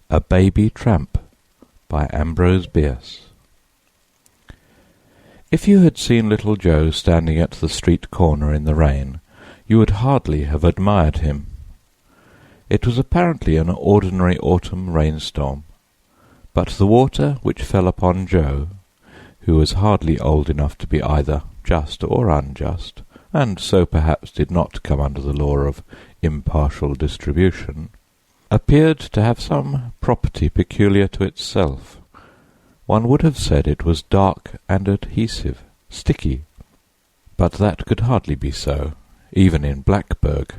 A Baby Tramp by Bierce. If you had seen little Joe standing at the street corner in the rain, you would hardly have admired him. It was apparently an ordinary autumn rainstorm, but the water which fell upon Joe, who was hardly old enough to be either just or unjust, and so perhaps did not come under the law of impartial distribution, appeared to have some property peculiar to itself. One would have said it was dark and adhesive, sticky, but that could hardly be so, even in Blackburg,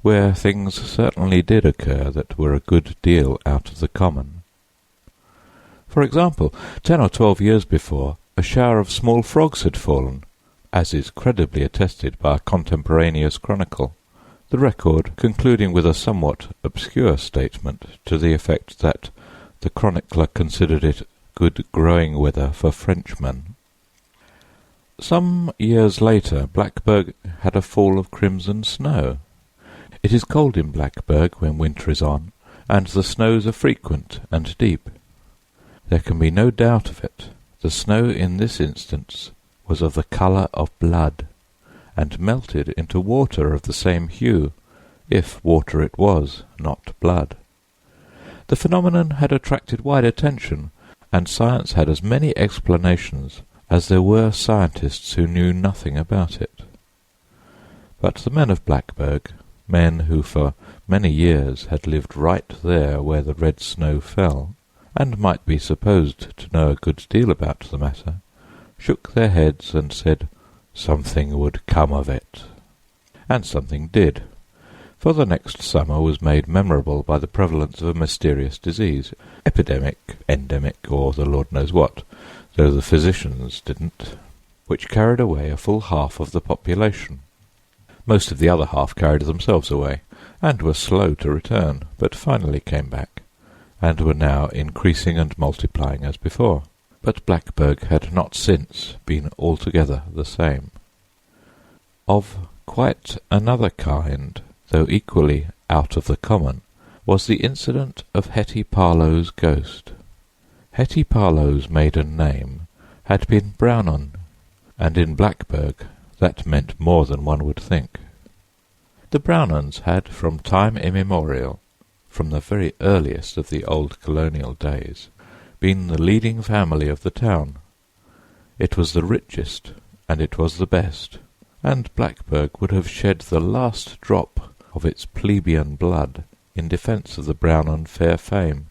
where things certainly did occur that were a good deal out of the common. For example, 10 or 12 years before, a shower of small frogs had fallen, as is credibly attested by a contemporaneous chronicle, the record concluding with a somewhat obscure statement to the effect that the chronicler considered it good growing weather for Frenchmen. Some years later, Blackburg had a fall of crimson snow. It is cold in Blackburg when winter is on, and the snows are frequent and deep. There can be no doubt of it. The snow in this instance was of the colour of blood, and melted into water of the same hue, if water it was, not blood. The phenomenon had attracted wide attention, and science had as many explanations as there were scientists who knew nothing about it. But the men of Blackburg, men who for many years had lived right there where the red snow fell, and might be supposed to know a good deal about the matter, shook their heads and said something would come of it. And something did, for the next summer was made memorable by the prevalence of a mysterious disease, epidemic, endemic, or the Lord knows what, though the physicians didn't, which carried away a full half of the population. Most of the other half carried themselves away, and were slow to return, but finally came back, and were now increasing and multiplying as before. But Blackburg had not since been altogether the same. Of quite another kind, though equally out of the common, was the incident of Hetty Parlow's ghost. Hetty Parlow's maiden name had been Brownon, and in Blackburg that meant more than one would think. The Brownons had from time immemorial, from the very earliest of the old colonial days, been the leading family of the town. It was the richest, and it was the best, and Blackburg would have shed the last drop of its plebeian blood in defence of the Brownon fair fame.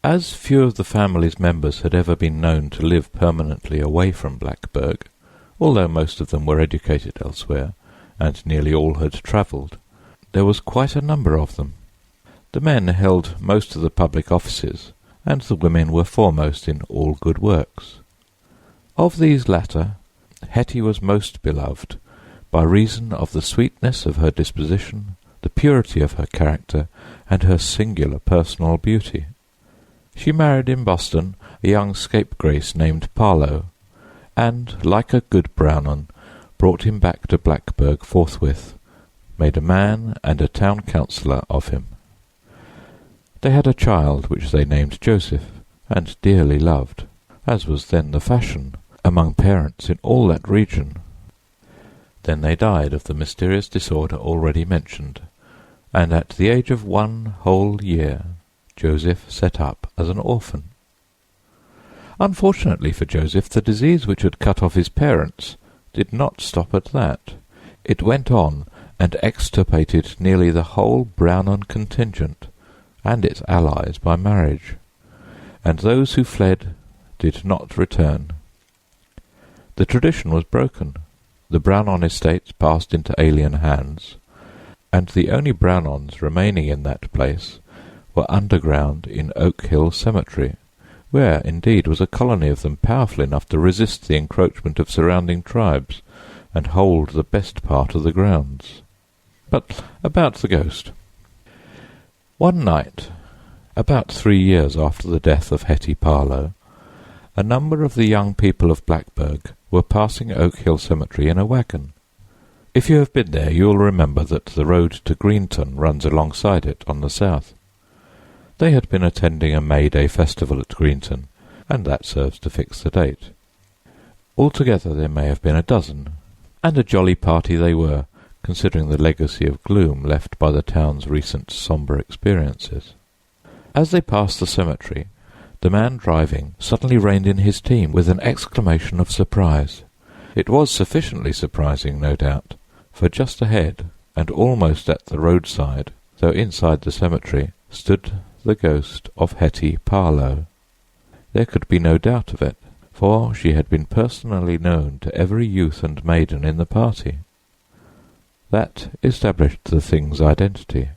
As few of the family's members had ever been known to live permanently away from Blackburg, although most of them were educated elsewhere, and nearly all had travelled, there was quite a number of them. The men held most of the public offices, and the women were foremost in all good works. Of these latter, Hetty was most beloved, by reason of the sweetness of her disposition, the purity of her character, and her singular personal beauty. She married in Boston a young scapegrace named Parlow, and, like a good Brownon, brought him back to Blackburg forthwith, made a man and a town councillor of him. They had a child which they named Joseph, and dearly loved, as was then the fashion among parents in all that region. Then they died of the mysterious disorder already mentioned, and at the age of 1 whole year Joseph set up as an orphan. Unfortunately for Joseph, the disease which had cut off his parents did not stop at that. It went on and extirpated nearly the whole Brownon contingent, and its allies by marriage, and those who fled did not return. The tradition was broken, the Brownon estates passed into alien hands, and the only Brownons remaining in that place were underground in Oak Hill Cemetery, where indeed was a colony of them powerful enough to resist the encroachment of surrounding tribes, and hold the best part of the grounds. But about the ghost. One night, about 3 years after the death of Hetty Parlow, a number of the young people of Blackburg were passing Oak Hill Cemetery in a wagon. If you have been there, you will remember that the road to Greenton runs alongside it on the south. They had been attending a May Day festival at Greenton, and that serves to fix the date. Altogether there may have been a dozen, and a jolly party they were, considering the legacy of gloom left by the town's recent sombre experiences. As they passed the cemetery, the man driving suddenly reined in his team with an exclamation of surprise. It was sufficiently surprising, no doubt, for just ahead, and almost at the roadside, though inside the cemetery, stood the ghost of Hetty Parlow. There could be no doubt of it, for she had been personally known to every youth and maiden in the party. That established the thing's identity.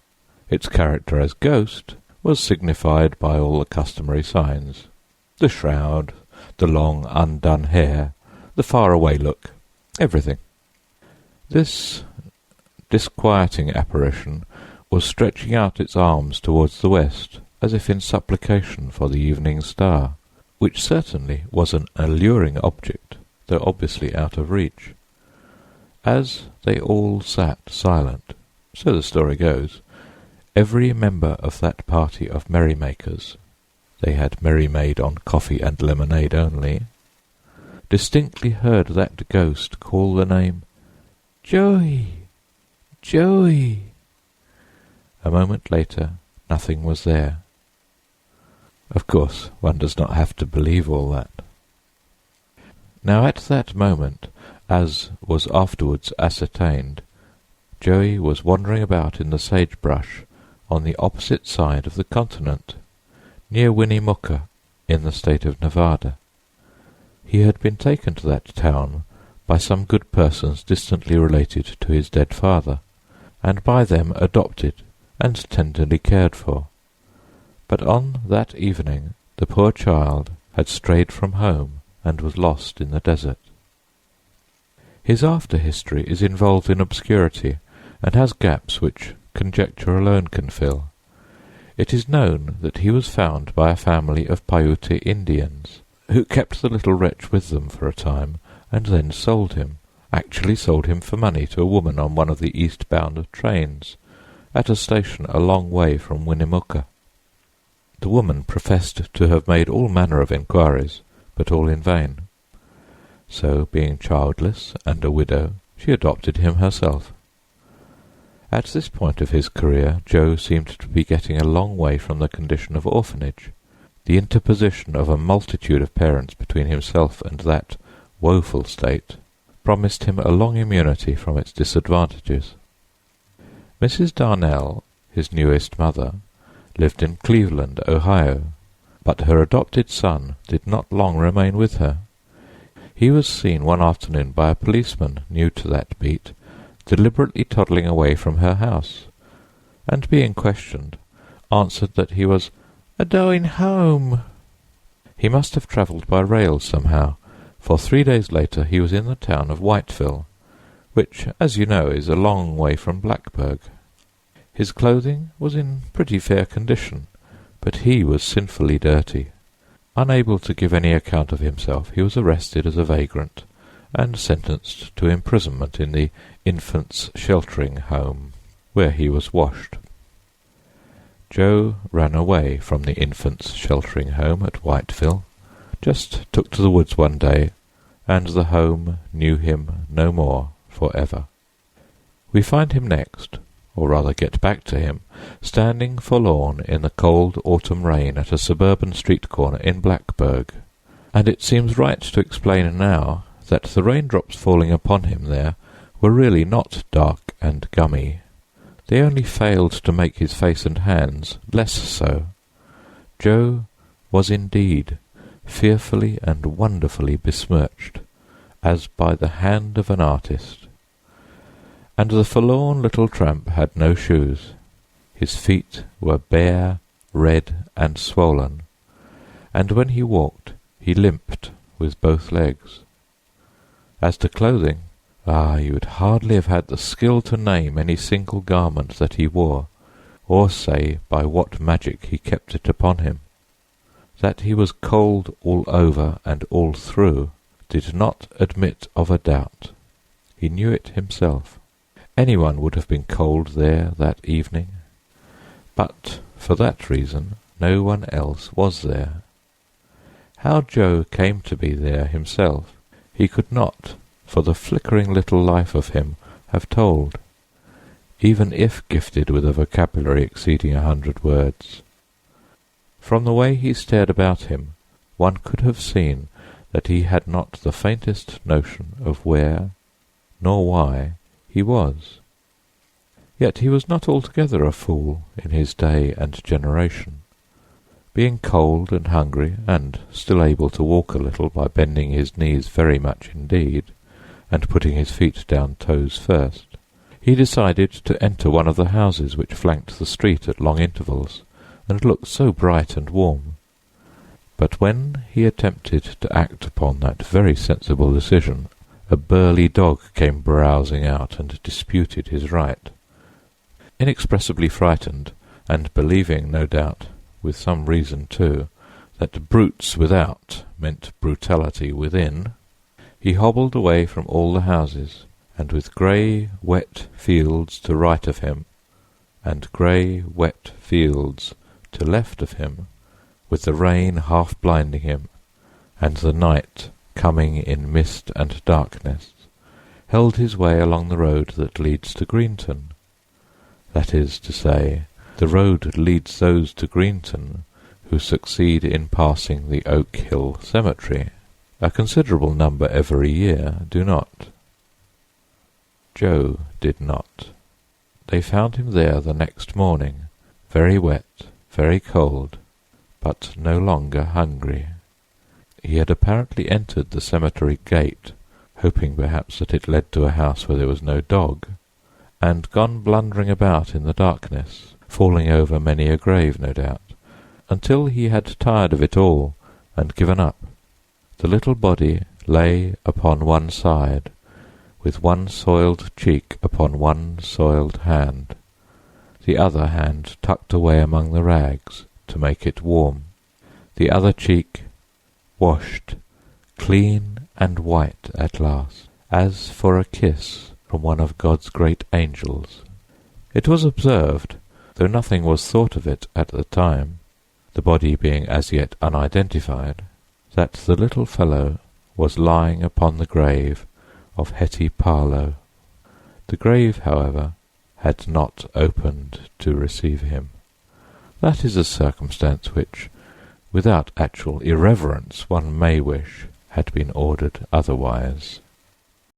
Its character as ghost was signified by all the customary signs: the shroud, the long undone hair, the far-away look, everything. This disquieting apparition was stretching out its arms towards the west, as if in supplication for the evening star, which certainly was an alluring object, though obviously out of reach. As they all sat silent, so the story goes, every member of that party of merrymakers (they had merry-made on coffee and lemonade only) distinctly heard that ghost call the name "Joey! Joey!" A moment later nothing was there. Of course, one does not have to believe all that. Now at that moment, as was afterwards ascertained, Joey was wandering about in the sagebrush on the opposite side of the continent, near Winnemucca, in the state of Nevada. He had been taken to that town by some good persons distantly related to his dead father, and by them adopted and tenderly cared for. But on that evening the poor child had strayed from home and was lost in the desert. His after-history is involved in obscurity, and has gaps which conjecture alone can fill. It is known that he was found by a family of Paiute Indians, who kept the little wretch with them for a time, and then actually sold him for money to a woman on one of the eastbound trains, at a station a long way from Winnemucca. The woman professed to have made all manner of inquiries, but all in vain. So, being childless and a widow, she adopted him herself. At this point of his career, Joe seemed to be getting a long way from the condition of orphanage. The interposition of a multitude of parents between himself and that woeful state promised him a long immunity from its disadvantages. Mrs. Darnell, his newest mother, lived in Cleveland, Ohio, but her adopted son did not long remain with her. He was seen one afternoon by a policeman new to that beat, deliberately toddling away from her house, and being questioned, answered that he was "a-doing home." He must have travelled by rail somehow, for 3 days later he was in the town of Whiteville, which, as you know, is a long way from Blacksburg. His clothing was in pretty fair condition, but he was sinfully dirty. Unable to give any account of himself, he was arrested as a vagrant, and sentenced to imprisonment in the Infants' Sheltering Home, where he was washed. Joe ran away from the Infants' Sheltering Home at Whiteville, just took to the woods one day, and the home knew him no more for ever. We find him next, or rather get back to him, standing forlorn in the cold autumn rain at a suburban street corner in Blacksburg, and it seems right to explain now that the raindrops falling upon him there were really not dark and gummy. They only failed to make his face and hands less so. Joe was indeed fearfully and wonderfully besmirched, as by the hand of an artist. And the forlorn little tramp had no shoes. His feet were bare, red, and swollen, and when he walked he limped with both legs. As to clothing, you would hardly have had the skill to name any single garment that he wore, or say by what magic he kept it upon him. That he was cold all over and all through did not admit of a doubt. He knew it himself. Anyone would have been cold there that evening. But for that reason no one else was there. How Joe came to be there himself, he could not, for the flickering little life of him, have told, even if gifted with a vocabulary exceeding 100 words. From the way he stared about him, one could have seen that he had not the faintest notion of where, nor why, he was. Yet he was not altogether a fool in his day and generation. Being cold and hungry, and still able to walk a little by bending his knees very much indeed, and putting his feet down toes first, he decided to enter one of the houses which flanked the street at long intervals, and looked so bright and warm. But when he attempted to act upon that very sensible decision, a burly dog came browsing out and disputed his right. Inexpressibly frightened, and believing, no doubt, with some reason too, that brutes without meant brutality within, he hobbled away from all the houses, and with grey, wet fields to right of him, and grey, wet fields to left of him, with the rain half blinding him, and the night coming in mist and darkness, held his way along the road that leads to Greenton. That is to say, the road leads those to Greenton who succeed in passing the Oak Hill Cemetery. A considerable number every year do not. Joe did not. They found him there the next morning, very wet, very cold, but no longer hungry. He had apparently entered the cemetery gate, hoping perhaps that it led to a house where there was no dog, and gone blundering about in the darkness, falling over many a grave, no doubt, until he had tired of it all and given up. The little body lay upon one side, with one soiled cheek upon one soiled hand, the other hand tucked away among the rags to make it warm, the other cheek washed, clean and white at last, as for a kiss from one of God's great angels. It was observed, though nothing was thought of it at the time, the body being as yet unidentified, that the little fellow was lying upon the grave of Hetty Parlow. The grave, however, had not opened to receive him. That is a circumstance which, without actual irreverence, one may wish had been ordered otherwise.